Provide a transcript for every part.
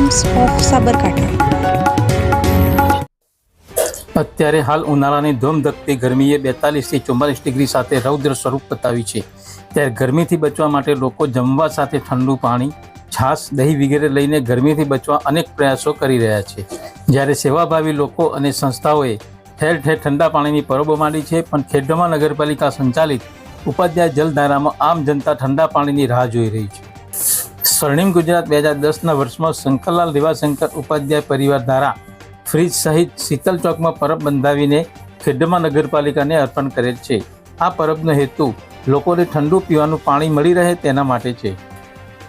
Times of Sabarkantha. અત્યારે હાલ ઉનાળાની ધોમધકતી ગરમીએ 42 થી 44 ડિગ્રી સાથે રૌદ્ર સ્વરૂપ બતાવી છે। ત્યારે ગરમીથી બચવા માટે લોકો જમવા સાથે ઠંડુ પાણી, છાશ, દહીં વગેરે લઈને ગરમીથી બચવા અનેક પ્રયાસો કરી રહ્યા છે। જ્યારે સેવાભાવી લોકો અને સંસ્થાઓએ ઠેર ઠેર ઠંડા પાણીની પરબો માંડી છે, પણ ખેડબ્રહ્મા નગરપાલિકા સંચાલિત ઉપાધ્યાય જલધારામાં આમ જનતા ઠંડા પાણીની રાહ જોઈ રહી છે। સ્વર્ણિમ ગુજરાત 2010ના વર્ષમાં શંકરલાલ રેવાશંકર ઉપાધ્યાય પરિવાર દ્વારા ફ્રીજ સહિત શીતલ ચોકમાં પરબ બંધાવીને ખેડબ્રહ્મા નગરપાલિકાને અર્પણ કરેલ છે। આ પરબનો હેતુ લોકોને ઠંડુ પીવાનું પાણી મળી રહે તેના માટે છે।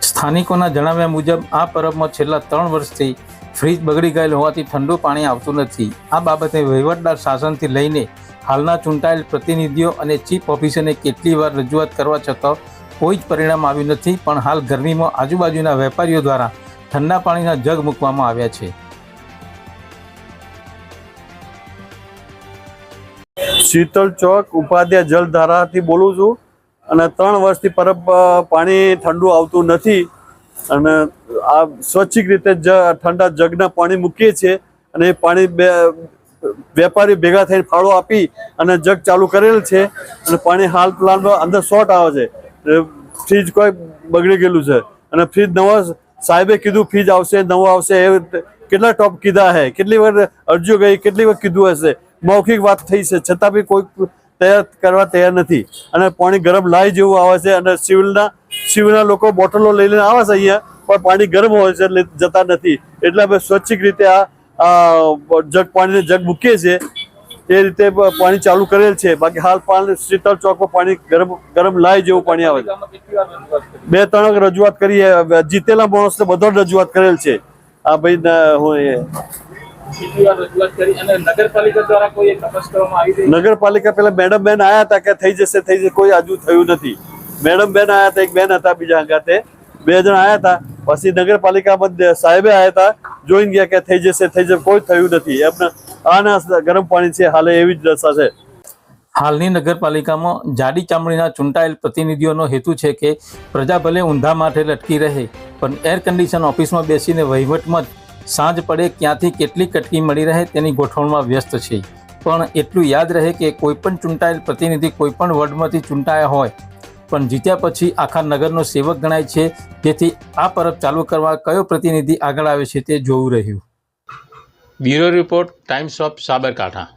સ્થાનિકોના જણાવ્યા મુજબ આ પરબમાં છેલ્લા 3 વર્ષથી ફ્રીજ બગડી ગયેલ હોવાથી ઠંડુ પાણી આવતું નથી। આ બાબતે વહીવટદાર શાસનથી લઈને હાલના ચૂંટાયેલ પ્રતિનિધિઓ અને ચીફ ઓફિસરને કેટલી વાર રજૂઆત કરવા છતાં કોઈ જ પરિણામ આવ્યું નથી। પણ હાલ ગરમીમાં આજુબાજુના વેપારીઓ દ્વારા ઠંડા પાણીના જગ મૂકવામાં આવ્યા છે। શીતલ ચોક ઉપાધ્યાય જલધારાથી બોલું છું અને 3 વર્ષથી પરબ પાણી ઠંડુ આવતું નથી અને આ સ્વૈચ્છિક રીતે ઠંડા જગના પાણી મૂકીએ છીએ અને એ પાણી વેપારી ભેગા થઈને ફાળો આપી અને જગ ચાલુ કરેલ છે અને પાણી હાલ પ્લાનમાં અંદર શોર્ટ આવે છે। ફ્રીજ કોઈ બગડી ગયેલું છે અને ફ્રીજ નવા સાહેબે કીધું ફ્રીજ આવશે, નવો આવશે, એ કેટલા ટોપ કીધા હે, કેટલી વાર અરજીઓ ગઈ, કેટલી વાર કીધું હશે, મૌખિક વાત થઈ છે છતાં બી કોઈ તૈયાર કરવા તૈયાર નથી અને પાણી ગરમ લાઈ જેવું આવે છે અને સિવિલના લોકો બોટલો લઈને આવે છે અહીંયા, પણ પાણી ગરમ હોય છે એટલે જતા નથી। એટલે અમે સ્વૈચ્છિક રીતે આ જગ પાણીને જગ મૂકીએ છીએ, એ રીતે પાણી ચાલુ કરેલ છે। બાકી હાલ પાણી શીતલ ચોકમાં પાણી ગરમ લાઈ જેવું પાણી આવે છે। 2-3 રજૂઆત કરી, જીતેલા માણસને બધો રજૂઆત કરેલ છે। આ ભાઈ હું નગરપાલિકા પેલા મેડમ બેન આયા હતા કે થઈ જશે, કોઈ હજુ થયું નથી। મેડમ બેન આયા હતા, એક બેન હતા બીજા હંગાતે, 2 જણ આયા હતા। પછી નગરપાલિકામાં સાહેબે આયા હતા, જોઈને ગયા કે થઈ જશે, કોઈ થયું નથી। એમને આના ગરમ પાણી છે હાલે એવી જ દશા છે। હાલની નગરપાલિકામાં જાડી ચામડીના ચૂંટાયેલ પ્રતિનિધિઓનો હેતુ છે કે પ્રજા ભલે ઊંધા માથે લટકી રહે, પણ એર કન્ડિશન ઓફિસમાં બેસીને વહીવટમાં સાંજ પડે ક્યાંથી કેટલી કટકી મળી રહે તેની ગોઠવણમાં વ્યસ્ત છે। પણ એટલું યાદ રહે કે કોઈપણ ચૂંટાયેલ પ્રતિનિધિ કોઈપણ વોર્ડમાંથી ચૂંટાયા હોય પણ જીત્યા પછી આખા નગરનો સેવક ગણાય છે। જેથી આ પરબ ચાલુ કરવા કયો પ્રતિનિધિ આગળ આવે છે તે જોવું રહ્યું। Bureau report, times of Sabarkantha.